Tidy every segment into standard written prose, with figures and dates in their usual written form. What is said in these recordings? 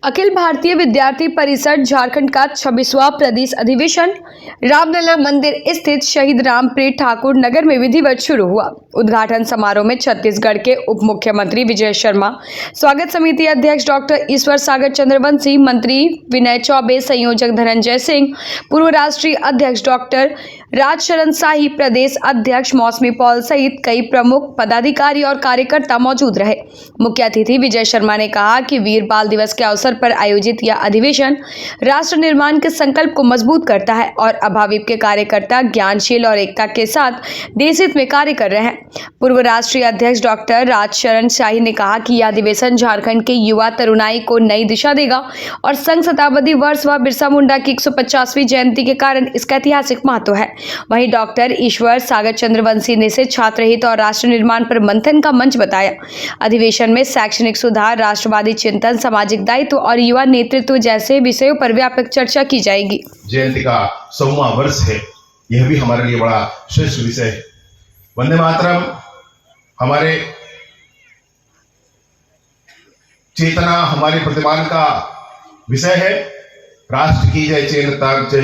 अखिल भारतीय विद्यार्थी परिषद झारखंड का 26वां प्रदेश अधिवेशन रामलला मंदिर स्थित शहीद रामप्रीत ठाकुर नगर में विधिवत शुरू हुआ। उद्घाटन समारोह में छत्तीसगढ़ के उप मुख्यमंत्री विजय शर्मा, स्वागत समिति अध्यक्ष डॉक्टर ईश्वर सागर चंद्रवंशी, मंत्री विनय चौबे, संयोजक धनंजय सिंह, पूर्व राष्ट्रीय अध्यक्ष डॉक्टर राजशरण शाही, प्रदेश अध्यक्ष मौसमी पॉल सहित कई प्रमुख पदाधिकारी और कार्यकर्ता मौजूद रहे। मुख्य अतिथि विजय शर्मा ने कहा कि वीर बाल दिवस के अवसर पर आयोजित यह अधिवेशन राष्ट्र निर्माण के संकल्प को मजबूत करता है और अभाविप के कार्यकर्ता ज्ञानशील और एकता के साथ देश हित में कार्य कर रहे हैं। पूर्व राष्ट्रीय अध्यक्ष डॉक्टर राजशरण शाही ने कहा कि यह अधिवेशन झारखंड के युवा तरुणाई को नई दिशा देगा और संघ शताब्दी वर्ष व बिरसा मुंडा की 150वीं जयंती के कारण इसका ऐतिहासिक महत्व है। वहीं डॉक्टर ईश्वर सागर चंद्रवंशी ने इसे छात्र हित और राष्ट्र निर्माण पर मंथन का मंच बताया। अधिवेशन में शैक्षणिक सुधार, राष्ट्रवादी चिंतन, सामाजिक दायित्व और युवा नेतृत्व जैसे विषयों पर व्यापक चर्चा की जाएगी। जयंती का 100वां वर्ष है, यह भी हमारे लिए बड़ा श्रेष्ठ विषय है। वंदे मातरम हमारे चेतना, हमारे प्रतिमान का विषय है। राष्ट्र की जय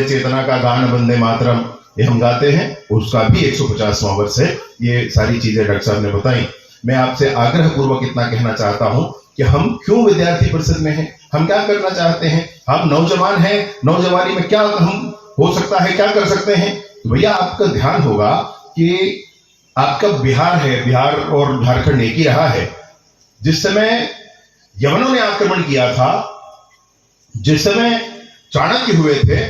चेतना का गान वंदे मातरम ये हम गाते हैं, उसका भी 150वां वर्ष है। ये सारी चीजें डॉक्टर साहब ने बताई। मैं आपसे आग्रह पूर्वक इतना कहना चाहता हूं कि हम क्यों विद्यार्थी परिषद में हैं, हम क्या करना चाहते हैं, हम नौजवान हैं, नौजवानी में क्या हम हो सकता है, क्या कर सकते हैं। तो भैया आपका ध्यान होगा कि आपका बिहार है, बिहार और झारखंड एक ही रहा है। जिस समय यवनों ने आक्रमण किया था, जिस समय चाणक्य हुए थे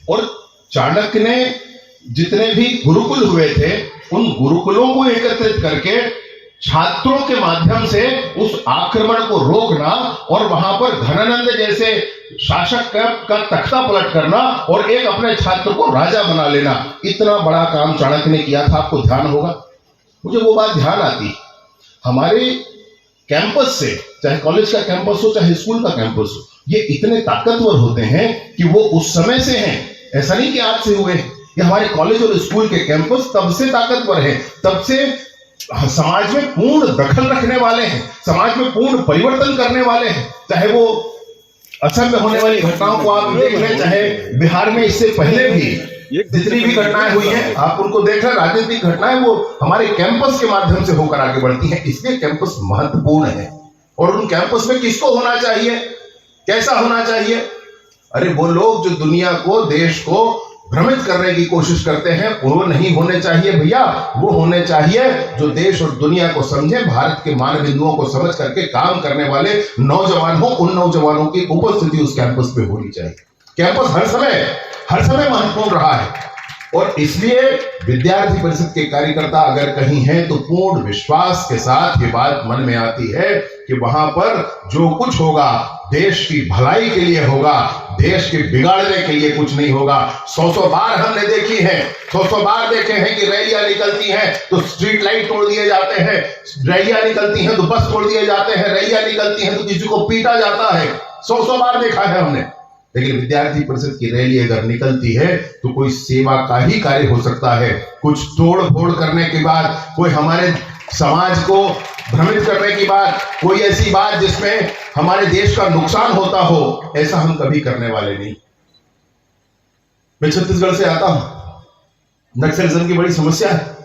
और चाणक्य ने जितने भी गुरुकुल हुए थे, उन गुरुकुलों को एकत्रित करके छात्रों के माध्यम से उस आक्रमण को रोकना और वहां पर धनानंद जैसे शासक का तख्ता पलट करना और एक अपने छात्र को राजा बना लेना, इतना बड़ा काम चाणक्य ने किया था। आपको ध्यान होगा, मुझे वो बात ध्यान आती, हमारे कैंपस से, चाहे कॉलेज का कैंपस हो चाहे स्कूल का कैंपस हो, ये इतने ताकतवर होते हैं कि वो उस समय से हैं, ऐसा नहीं कि आज से हुए। ये हमारे कॉलेज और स्कूल के कैंपस तब से ताकतवर हैं, तब से समाज में पूर्ण दखल रखने वाले हैं, समाज में पूर्ण परिवर्तन करने वाले हैं। चाहे वो असम में होने वाली घटनाओं को आप देख लें, चाहे बिहार में इससे पहले भी जितनी भी घटनाएं हुई हैं आप उनको देख लें, राजनीतिक घटनाएं वो हमारे कैंपस के माध्यम से होकर आगे बढ़ती हैं। इसलिए कैंपस महत्वपूर्ण है। और उन कैंपस में किसको होना चाहिए, कैसा होना चाहिए? अरे वो लोग जो दुनिया को, देश को भ्रमित करने की कोशिश करते हैं, वो नहीं होने चाहिए भैया। वो होने चाहिए जो देश और दुनिया को समझे, भारत के मान बिंदुओं को समझ करके काम करने वाले नौजवान हो। उन नौजवानों की उपस्थिति उस कैंपस पे होनी चाहिए। कैंपस हर समय महत्वपूर्ण रहा है और इसलिए विद्यार्थी परिषद के कार्यकर्ता अगर कहीं हैं तो पूर्ण विश्वास के साथ ये बात मन में आती है कि वहां पर जो कुछ होगा देश की भलाई के लिए होगा, देश के बिगाड़ने के लिए कुछ नहीं होगा। 100 बार हमने देखी है, 100 बार देखे हैं कि रैलियां निकलती हैं तो स्ट्रीट लाइट तोड़ दिए जाते हैं, रैलियां निकलती हैं तो बस तोड़ दिए जाते हैं, रैलियां निकलती हैं तो किसी को पीटा जाता है। 100 बार देखा है हमने। लेकिन विद्यार्थी परिषद की रैली अगर निकलती है तो कोई सेवा का ही कार्य हो सकता है। कुछ तोड़ फोड़ करने के बाद, कोई हमारे समाज को भ्रमित करने की बात, कोई ऐसी बात जिसमें हमारे देश का नुकसान होता हो, ऐसा हम कभी करने वाले नहीं। मैं छत्तीसगढ़ से आता हूं, नक्सलिज्म की बड़ी समस्या है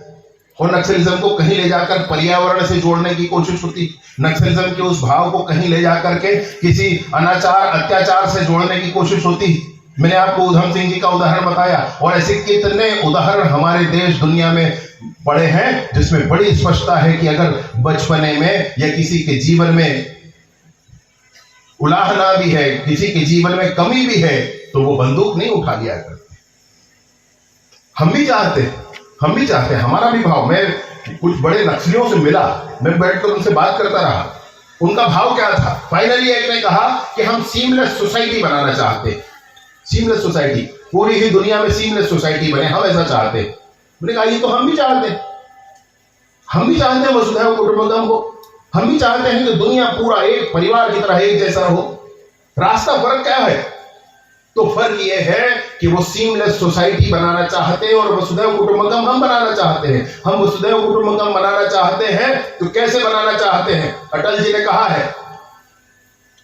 और नक्सलिज्म को कहीं ले जाकर पर्यावरण से जोड़ने की कोशिश होती, नक्सलिज्म के उस भाव को कहीं ले जाकर के किसी अनाचार, अत्याचार से जोड़ने की कोशिश होती। मैंने आपको उधम सिंह जी का उदाहरण बताया और ऐसे कितने उदाहरण हमारे देश दुनिया में पड़े हैं जिसमें बड़ी स्पष्टता है कि अगर बचपने में या किसी के जीवन में उलाहना भी है, किसी के जीवन में कमी भी है, तो वो बंदूक नहीं उठा लिया करते। हम भी चाहते हैं, हमारा भी भाव। मैं कुछ बड़े नक्सलियों से मिला, मैं बैठकर उनसे बात करता रहा, उनका भाव क्या था। फाइनली एक ने कहा कि हम सीमलेस सोसाइटी बनाना चाहते हैं, सीमलेस सोसाइटी, पूरी ही दुनिया में सीमलेस सोसाइटी बने, हम ऐसा चाहते हैं। मैंने कहा ये तो हम भी चाहते हैं वसुधैव कुटुंबकम को, हम भी चाहते हैं कि दुनिया पूरा एक परिवार की तरह एक जैसा हो। रास्ता फर्क क्या है? तो फर्क ये है कि वो सीमलेस सोसाइटी बनाना चाहते हैं और वसुधैव कुटुंबकम हम बनाना चाहते हैं। हम वसुधैव कुटुंबकम बनाना चाहते हैं तो कैसे बनाना चाहते हैं? अटल जी ने कहा है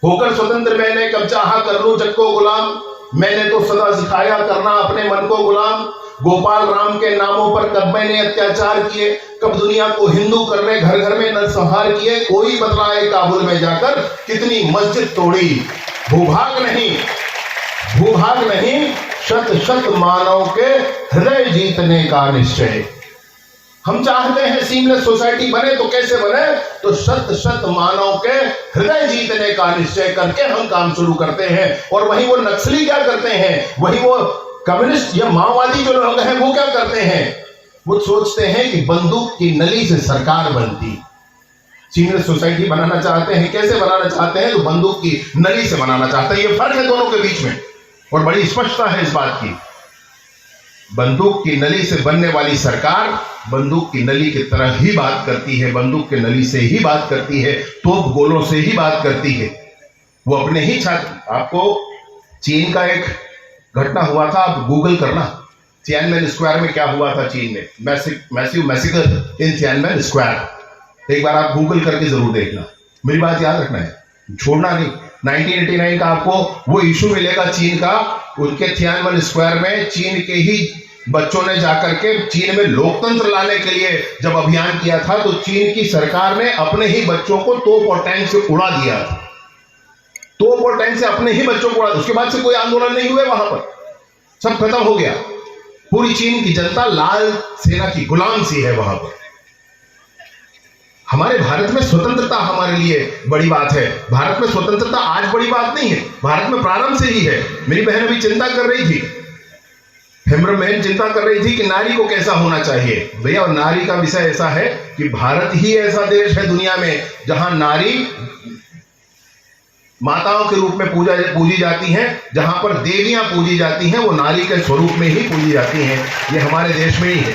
होकर स्वतंत्र मैंने कब चाहा कर लूं जग को गुलाम, मैंने तो सदा सिखाया करना अपने मन को गुलाम। गोपाल राम के नामों पर कब मैंने अत्याचार किए, कब दुनिया को हिंदू करने घर घर में नरसंहार किए। कोई बतलाए काबुल में जाकर कितनी मस्जिद तोड़ी, भूभाग नहीं शत शत मानव के हृदय जीतने का निश्चय। हम चाहते हैं सीमलेस सोसाइटी बने, तो कैसे बने, तो शत शत मानव के हृदय जीतने का निश्चय करके हम काम शुरू करते हैं। और वही वो नक्सली क्या करते हैं, वही वो कम्युनिस्ट या माओवादी जो लोग हैं वो क्या करते हैं, वो सोचते हैं कि बंदूक की नली से सरकार बनती। सीमलेस सोसाइटी बनाना चाहते हैं, कैसे बनाना चाहते हैं, तो बंदूक की नली से बनाना चाहते हैं। ये फर्क है दोनों के बीच में और बड़ी स्पष्टता है इस बात की। बंदूक की नली से बनने वाली सरकार बंदूक की नली की तरह ही बात करती है, बंदूक की नली से ही बात करती है, तोप गोलों से ही बात करती है। वो अपने ही छात्र, आपको चीन का एक घटना हुआ था, आप गूगल करना, तियानमेन स्क्वायर में क्या हुआ था चीन में, मैसिव मैसेकर इन तियानमेन स्क्वायर। एक बार आप गूगल करके जरूर देखना, मेरी बात याद रखना है, छोड़ना नहीं। 1989 का आपको वो इशू मिलेगा चीन का, उनके तियानमेन स्क्वायर में चीन के ही बच्चों ने जाकर के चीन में लोकतंत्र लाने के लिए जब अभियान किया था, तो चीन की सरकार ने अपने ही बच्चों को तोप और टैंक से उड़ा दिया था। तोप और टैंक से अपने ही बच्चों को उड़ा, उसके बाद से कोई आंदोलन नहीं हुए वहां पर, सब खत्म हो गया। पूरी चीन की जनता लाल सेना की गुलाम सी है वहां पर। हमारे भारत में स्वतंत्रता हमारे लिए बड़ी बात है। भारत में स्वतंत्रता आज बड़ी बात नहीं है, भारत में प्रारंभ से ही है। मेरी बहन अभी चिंता कर रही थी, हेमरम बहन चिंता कर रही थी कि नारी को कैसा होना चाहिए। भैया, और नारी का विषय ऐसा है कि भारत ही ऐसा देश है दुनिया में जहां नारी माताओं के रूप में पूजी जाती हैं, जहां पर देवियां पूजी जाती हैं, वो नारी के स्वरूप में ही पूजी जाती हैं। ये हमारे देश में ही है।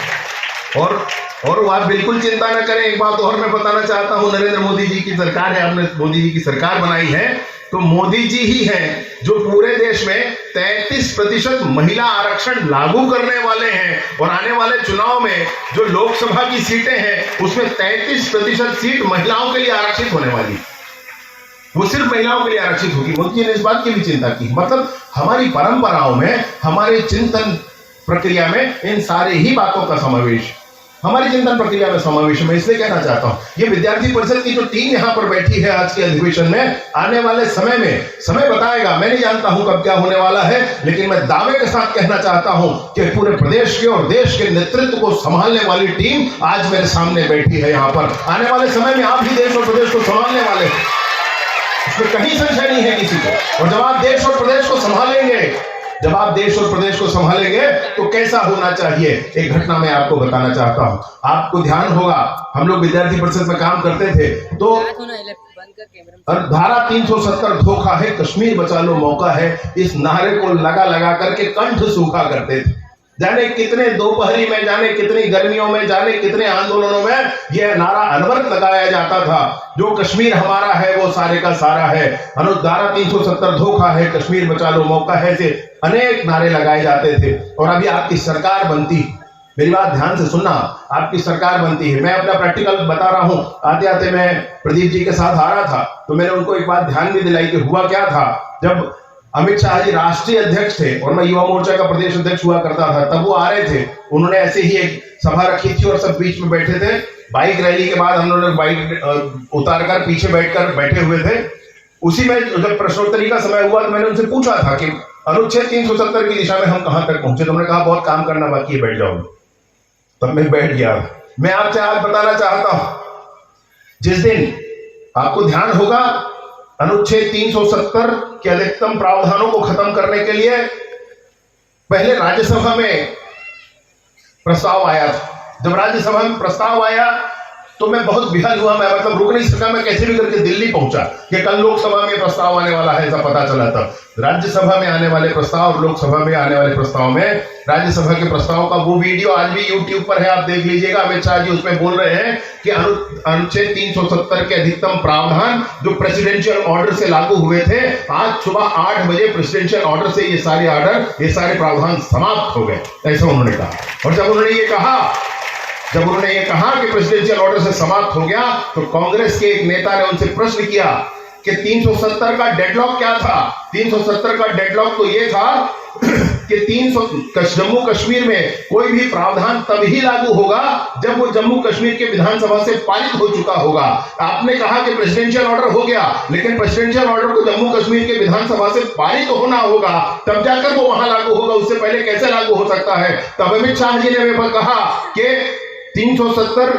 और आप बिल्कुल चिंता न करें, एक बात और मैं बताना चाहता हूं, नरेंद्र मोदी जी की सरकार है, आपने मोदी जी की सरकार बनाई है, तो मोदी जी ही हैं जो पूरे देश में 33% महिला आरक्षण लागू करने वाले हैं। और आने वाले चुनाव में जो लोकसभा की सीटें हैं उसमें 33% सीट महिलाओं के लिए आरक्षित होने वाली, वो सिर्फ महिलाओं के लिए आरक्षित होगी। मोदी जी ने इस बात की भी चिंता की। मतलब हमारी परंपराओं में, हमारे चिंतन प्रक्रिया में इन सारे ही बातों का समावेश, हमारी चिंतन प्रक्रिया में समावेश मैं इसलिए कहना चाहता हूं, ये विद्यार्थी परिषद की जो टीम यहां पर बैठी है आज के अधिवेशन में, आने वाले समय में समय बताएगा। मैं नहीं जानता हूं कब क्या होने वाला है, लेकिन मैं दावे के साथ कहना चाहता हूं कि पूरे प्रदेश के और देश के नेतृत्व को संभालने वाली टीम आज मेरे सामने बैठी है यहां पर। आने वाले समय में आप ही देश और प्रदेश को संभालने वाले हैं, इसमें कहीं संशय नहीं है किसी को। और जब आप देश और प्रदेश को संभालेंगे, जब आप देश और प्रदेश को संभालेंगे तो कैसा होना चाहिए, एक घटना मैं आपको बताना चाहता हूं। आपको ध्यान होगा, हम लोग विद्यार्थी परिषद में काम करते थे, तो और धारा 370 धोखा है, कश्मीर बचा लो मौका है, इस नारे को लगा करके कंठ सूखा करते थे। जाने कितने दोपहरी में, जाने कितनी गर्मियों में, जाने कितने आंदोलनों में यह नारा अनवरत लगाया जाता था, जो कश्मीर हमारा है वो सारे का सारा है, धारा 370 धोखा है, कश्मीर बचा लो मौका है, से अनेक नारे लगाए जाते थे। और अभी आपकी सरकार बनती, मेरी बात ध्यान से सुनना, आपकी सरकार बनती है। मैं अपना प्रैक्टिकल बता रहा हूं, आते आते मैं प्रदीप जी के साथ आ रहा था, तो मैंने उनको एक बात ध्यान में दिलाई कि हुआ क्या था, जब अमित शाह जी राष्ट्रीय अध्यक्ष थे और मैं युवा मोर्चा का प्रदेश अध्यक्ष हुआ करता था, तब वो आ रहे थे, उन्होंने ऐसे ही एक सभा रखी थी और सब बीच में बैठे थे। बाइक रैली के बाद हम लोग बाइक उतारकर पीछे बैठे हुए थे। उसी में जब प्रश्नोत्तरी का समय हुआ तो मैंने उनसे पूछा था कि अनुच्छेद 370 की दिशा में हम कहां तक पहुंचे, तो उन्होंने कहा बहुत काम करना बाकी है, बैठ जाओ। तब मैं बैठ गया। मैं आपसे आज बताना चाहता हूं, जिस दिन आपको ध्यान होगा अनुच्छेद 370 के अधिकतम प्रावधानों को खत्म करने के लिए पहले राज्यसभा में प्रस्ताव आया था। जब राज्यसभा में प्रस्ताव आया तो मैं बहुत विहल हुआ, मैं मतलब रुक नहीं सका, मैं कैसे भी करके दिल्ली पहुंचा कि कल लोकसभा में प्रस्ताव आने वाला है, ऐसा पता चला था। राज्यसभा में आने वाले प्रस्ताव और लोकसभा में आने वाले प्रस्ताव में, राज्यसभा के प्रस्ताव का वो वीडियो आज भी यूट्यूब पर है, आप देख लीजिएगा। अमित शाह जी उसमें बोल रहे हैं कि अनुच्छेद 370 के अधिकतम प्रावधान जो प्रेसिडेंशियल ऑर्डर से लागू हुए थे, आज सुबह 8 बजे प्रेसिडेंशियल ऑर्डर से ये सारे ऑर्डर, ये सारे प्रावधान समाप्त हो गए, ऐसा उन्होंने कहा। और जब उन्होंने ये कहा कि प्रेसिडेंशियल ऑर्डर से समाप्त हो गया, तो कांग्रेस के एक नेता ने उनसे प्रश्न किया कि 370 का डेडलॉक क्या था। 370 का डेडलॉक तो ये था कि जम्मू कश्मीर में कोई भी प्रावधान तभी लागू होगा जब वो जम्मू कश्मीर के विधानसभा से पारित हो चुका होगा। आपने कहा कि प्रेसिडेंशियल ऑर्डर हो गया, लेकिन प्रेसिडेंशियल ऑर्डर को जम्मू कश्मीर के विधानसभा से पारित होना होगा, तब जाकर वो वहां लागू होगा, उससे पहले कैसे लागू हो सकता है। तब अमित शाह जी ने कहा कि 370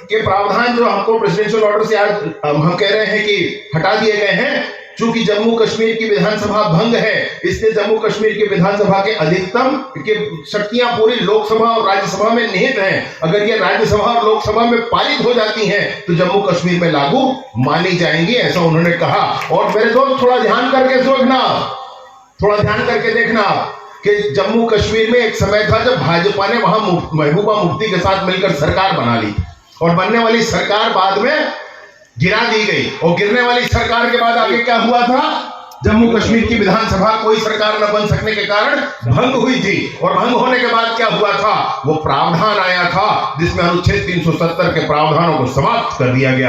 के प्रावधान जो हमको प्रेसिडेंशियल ऑर्डर से आज हम कह रहे हैं कि हटा दिए गए हैं, चूंकि जम्मू कश्मीर की विधानसभा भंग है, इसलिए जम्मू कश्मीर की विधानसभा के अधिकतम के शक्तियां पूरी लोकसभा और राज्यसभा में निहित हैं। अगर ये राज्यसभा और लोकसभा में पारित हो जाती हैं तो जम्मू कश्मीर में लागू मानी जाएंगी, ऐसा उन्होंने कहा। और मेरे दोस्त थोड़ा ध्यान करके सोचना, थोड़ा ध्यान करके देखना कि जम्मू कश्मीर में एक समय था जब भाजपा ने वहां महबूबा मुफ्ती के साथ मिलकर सरकार बना ली, और बनने वाली सरकार बाद में गिरा दी गई, और गिरने वाली सरकार के बाद आगे क्या हुआ था, जम्मू कश्मीर की विधानसभा कोई सरकार न बन सकने के कारण भंग हुई थी। और भंग होने के बाद क्या हुआ था, वो प्रावधान आया था जिसमें अनुच्छेद 370 के प्रावधानों को समाप्त कर दिया गया।